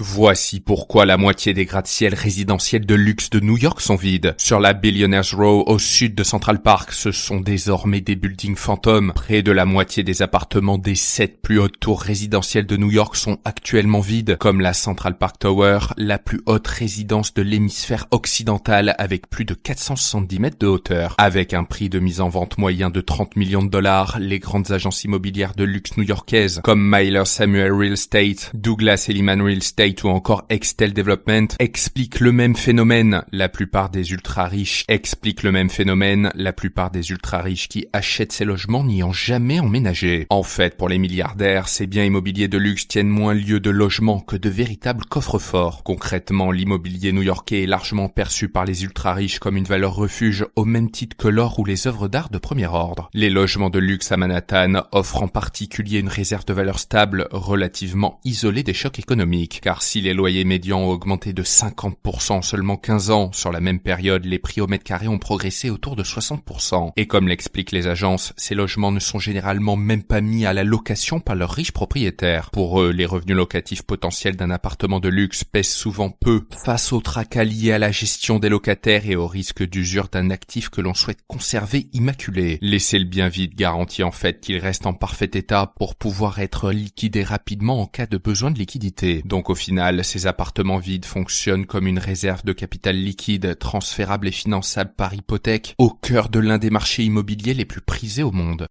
Voici pourquoi la moitié des gratte-ciel résidentiels de luxe de New York sont vides. Sur la Billionaires Row au sud de Central Park, ce sont désormais des buildings fantômes. Près de la moitié des appartements des 7 plus hautes tours résidentielles de New York sont actuellement vides, comme la Central Park Tower, la plus haute résidence de l'hémisphère occidental avec plus de 470 mètres de hauteur. Avec un prix de mise en vente moyen de 30 millions de dollars, les grandes agences immobilières de luxe new-yorkaises comme Myler Samuel Real Estate, Douglas Elliman Real Estate ou encore Extel Development expliquent le même phénomène. La plupart des ultra-riches expliquent le même phénomène. La plupart des ultra-riches qui achètent ces logements n'y ont jamais emménagé. En fait, pour les milliardaires, ces biens immobiliers de luxe tiennent moins lieu de logement que de véritables coffres-forts. Concrètement, l'immobilier new-yorkais est largement perçu par les ultra-riches comme une valeur refuge au même titre que l'or ou les œuvres d'art de premier ordre. Les logements de luxe à Manhattan offrent en particulier une réserve de valeur stable, relativement isolée des chocs économiques. Car si les loyers médians ont augmenté de 50% en seulement 15 ans, sur la même période, les prix au mètre carré ont progressé autour de 60%. Et comme l'expliquent les agences, ces logements ne sont généralement même pas mis à la location par leurs riches propriétaires. Pour eux, les revenus locatifs potentiels d'un appartement de luxe pèsent souvent peu face au tracas lié à la gestion des locataires et au risque d'usure d'un actif que l'on souhaite conserver immaculé. Laisser le bien vide garantit en fait qu'il reste en parfait état pour pouvoir être liquidé rapidement en cas de besoin de liquidité. Donc au final, ces appartements vides fonctionnent comme une réserve de capital liquide, transférable et finançable par hypothèque, au cœur de l'un des marchés immobiliers les plus prisés au monde.